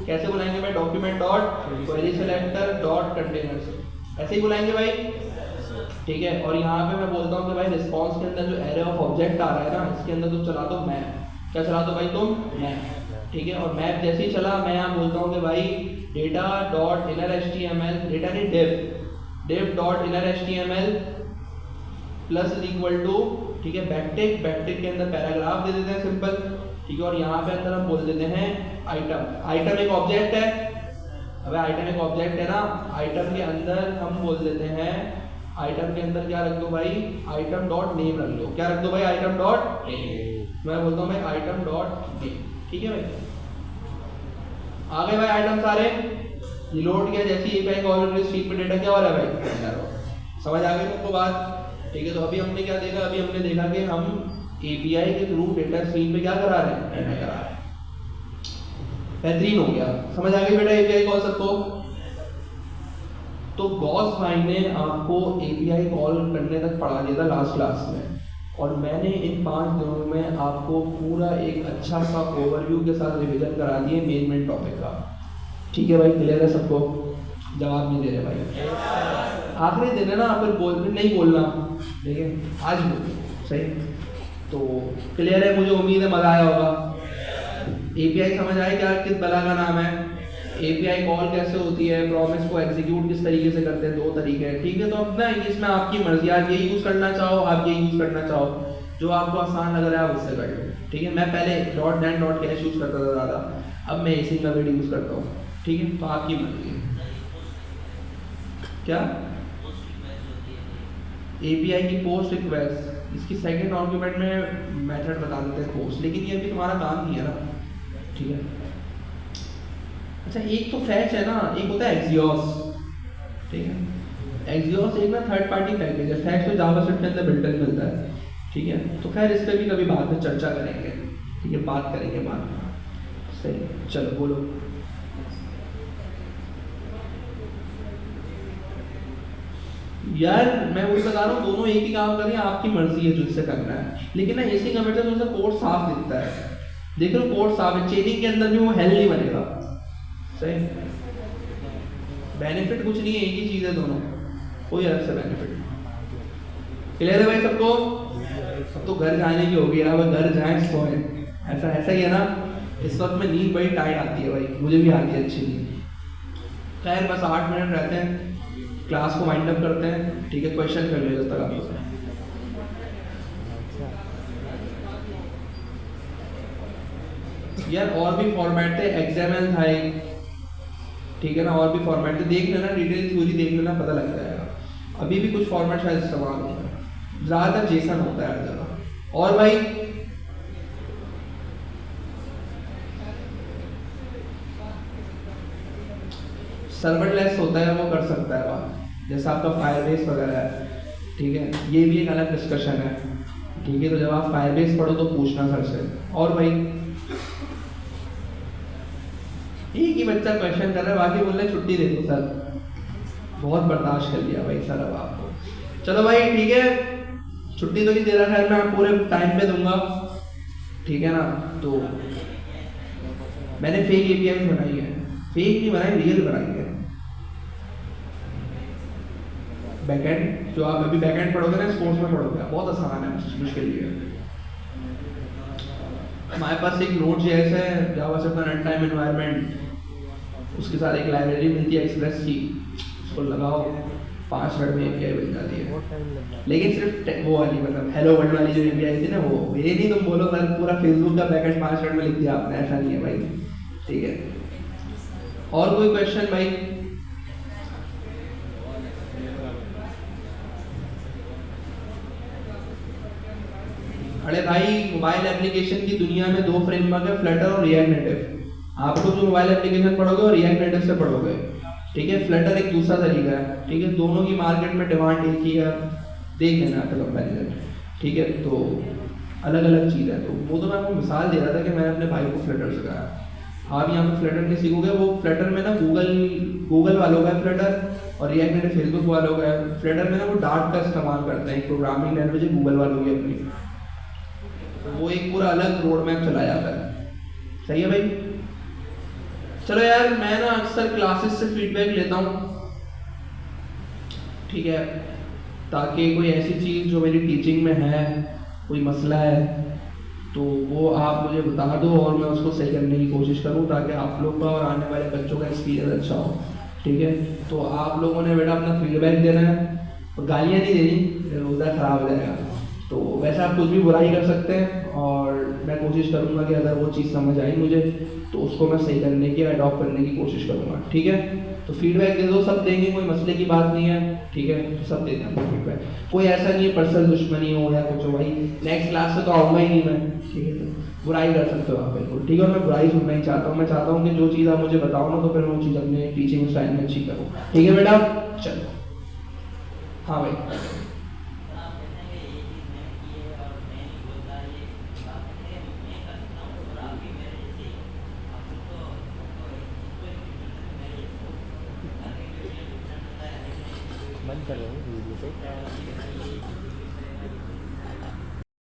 कैसे बुलाएंगे भाई, document dot query selector dot container, ऐसे ही बुलाएंगे भाई, ठीक है। और यहाँ पे मैं बोलता हूँ कि भाई रिस्पॉन्स के अंदर जो एरे ऑफ ऑब्जेक्ट आ रहा है ना, इसके अंदर तुम चला दो मैप, क्या चला दो भाई तुम, मैप, ठीक है। और मैप जैसे ही चला, मैं यहाँ बोलता हूँ कि भाई data dot inner HTML, data नहीं div dot inner HTML plus is equal to, ठीक है, बैकटिक, बैकटिक के अंदर पैराग्राफ दे देते हैं सिंपल, ठीक है। और यहाँ पे अंदर हम बोल देते हैं आइटम, आइटम एक ऑब्जेक्ट है, अबे आइटम एक ऑब्जेक्ट है ना, आइटम के अंदर हम बोल देते हैं, आइटम के अंदर क्या रख दो भाई, आइटम डॉट नेम रख दो, क्या रख दो भाई, आइटम डॉट नेम, मैं बोलता हूँ भाई आइटम डॉट नेम, ठीक है भाई। आ गए भाई आइटम सारे, रिलोड किया, जैसे एपीआई कॉल स्ट्रीम पे डेटा क्या हो रहा है भाई, समझ आ गई तुमको बात, ठीक है। तो अभी हमने क्या देखा, अभी हमने देखा कि हम एपीआई के थ्रू डेटा स्ट्रीम पे क्या करा रहे हैं, डेटा करा रहे हैं, बेहतरीन हो गया, समझ आ गई बेटा एपीआई कॉल सबको। तो गॉस भाई ने आपको एपीआई कॉल करने तक पढ़ा दिया था लास्ट क्लास में, और मैंने इन 5 दिनों में आपको पूरा एक अच्छा सा ओवरव्यू के साथ रिवीजन करा दिए मेन टॉपिक का, ठीक है भाई। क्लियर है सबको? जवाब नहीं दे रहे भाई, आखिरी दिन है ना, फिर नहीं बोलना, ठीक है, आज बोलो, सही। तो क्लियर है, मुझे उम्मीद है मजा आया होगा। एपीआई समझ आए क्या, किस बला का नाम है, एपीआई कॉल कैसे होती है, प्रॉमिस को एग्जीक्यूट किस तरीके से करते हैं, 2 तरीके हैं, ठीक है। तो अब ना इसमें आपकी मर्जी, आप ये यूज़ करना चाहो, आप ये यूज़ करना चाहो, जो आपको आसान लग रहा है आप उससे कर लो, ठीक है। मैं पहले dot Dan dot cash use करता था ज़्यादा, अब मैं एसिंग अवेट यूज़ करता हूँ, ठीक है। तो आपकी मर्जी है। क्या एपीआई की पोस्ट रिक्वेस्ट, इसकी सेकंड आर्गुमेंट में मेथड बता देते हैं पोस्ट, लेकिन ये अभी तुम्हारा काम नहीं है ना, ठीक है। अच्छा, एक तो फैच है ना, एक होता है एक्सियोस, ठीक है। एक्सियोस एक ना थर्ड पार्टी पैकेज है, फैच तो जावास्क्रिप्ट के अंदर बिल्ट इन मिलता है, ठीक है। तो खैर इस पर भी कभी बाद में चर्चा करेंगे, ठीक है, बात करेंगे बाद में, सही। चलो बोलो। यार मैं वो बता रहा हूँ, दोनों एक ही काम करें, आपकी मर्जी है जो इससे करना है, लेकिन ना एसिंग अवेट से थोड़ा कोड साफ दिखता है, देख लो कोड साफ है, चेनिंग के अंदर भी वो हेल नहीं बनेगा, सही। बेनिफिट कुछ नहीं है, एक ही चीज़ है दोनों, कोई अलग से बेनिफिट। क्लियर है भाई सबको? सब तो घर जाने की होगी, अब घर जाएं सोएं, ऐसा ही है ना। इस वक्त में नींद बड़ी टाइट आती है भाई, मुझे भी आती है अच्छी नींद। खैर बस 8 मिनट रहते हैं, क्लास को वाइंड अप करते हैं, ठीक है। क्वेश्चन कर लो जब तक आप लोग। यार और भी फॉर्मेट थे, XML था एक, ठीक है ना, और भी फॉर्मेट थे, देख लेना, डिटेल थ्योरी देख लेना, पता लग जाएगा। अभी भी कुछ फॉर्मेट शायद इस्तेमाल होगा, ज़्यादातर जेसन होता है हर जगह। और भाई सर्वरलेस होता है, वो कर सकता है बात, जैसा आपका फायरबेस वगैरह है, ठीक है, ये भी एक अलग डिस्कशन है, ठीक है। तो जब आप फायरबेस पढ़ो तो पूछना सर से। और भाई एक ही बच्चा क्वेश्चन कर रहा है, बाकी बोल रहे छुट्टी दे दो सर, बहुत बर्दाश्त कर लिया भाई सर अब आपको। चलो भाई ठीक है, छुट्टी तो नहीं दे रहा, खैर मैं पूरे टाइम पे दूंगा, ठीक है ना। तो मैंने फेक एपीआई बनाई है, फेक नहीं बनाई, रियल बनाई है। बैकएंड जो आप अभी बैकएंड पढ़ोगे ना, स्पोर्ट्स में पढ़ोगे, बहुत आसान है, मुश्किल नहीं है। हमारे पास एक नोड जेएस है, जावा से अपना रन टाइम एनवायरनमेंट, उसके साथ एक लाइब्रेरी मिलती है एक्सप्रेस की, उसको लगाओ 5 मिनट में एपीआई बन जाती है। लेकिन सिर्फ वो वाली, मतलब हेलो वर्ल्ड वाली जो एपीआई थी ना, वो ये नहीं तुम बोलो सर पूरा फेसबुक का बैकएंड 5 मिनट में लिख दिया आपने, ऐसा नहीं है भाई, ठीक है। और कोई क्वेश्चन भाई? अरे भाई मोबाइल एप्लीकेशन की दुनिया में 2 फ्रेमवर्क है, फ्लटर और रिएक्ट नेटिव। आपको जो मोबाइल एप्लीकेशन पढ़ोगे वो रिएक्ट नेटिव से पढ़ोगे, ठीक है। फ्लटर एक दूसरा तरीका है, ठीक है। दोनों की मार्केट में डिमांड एक ही है, देख लेना आपका कंपैरिजन, ठीक है। तो अलग अलग चीज़ है। तो वो तो मैं आपको मिसाल दे रहा था कि मैंने अपने भाई को फ्लटर सिखाया। आप यहाँ पे फ्लटर नहीं सीखोगे, वो फ्लटर में ना गूगल वालों का है फ्लटर, और रिएक्ट नेटिव फेसबुक वालों का है। फ्लटर में ना वो डार्ट का इस्तेमाल करते हैं, एक प्रोग्रामिंग लैंग्वेज है गूगल वालों की अपनी, वो एक पूरा अलग रोड मैप चला जाता है, सही है भाई। चलो यार, मैं ना अक्सर क्लासेस से फीडबैक लेता हूँ, ठीक है, ताकि कोई ऐसी चीज़ जो मेरी टीचिंग में है, कोई मसला है, तो वो आप मुझे बता दो और मैं उसको सही करने की कोशिश करूँ, ताकि आप लोग का और आने वाले बच्चों का एक्सपीरियंस अच्छा हो, ठीक है। तो आप लोगों ने बेटा अपना फीडबैक देना है, और गालियाँ नहीं देनी, रोज़ा ख़राब हो जाएगा। तो वैसे आप कुछ भी बुराई कर सकते हैं, और मैं कोशिश करूँगा कि अगर वो चीज़ समझ आई मुझे तो उसको मैं सही करने की, अडॉप्ट करने की कोशिश करूँगा, ठीक है। तो फीडबैक दे दो, सब देंगे, कोई मसले की बात नहीं है, ठीक है। तो सब देते हैं फीडबैक, कोई ऐसा नहीं है पर्सनल दुश्मनी हो या कुछ हो, भाई नेक्स्ट क्लास से तो आऊँगा ही नहीं मैं, ठीक है। तो बुराई कर सकते हो आप बिल्कुल, ठीक है। और मैं बुराई सुनना ही चाहता हूँ, मैं चाहता हूँ कि जो चीज़ आप मुझे बताओ ना, तो फिर वो चीज़ अपने टीचिंग स्टाइल में अच्छी करूँ, ठीक है बेटा। चलो हाँ भाई, बंद कर रहे हैं वीडियो पे।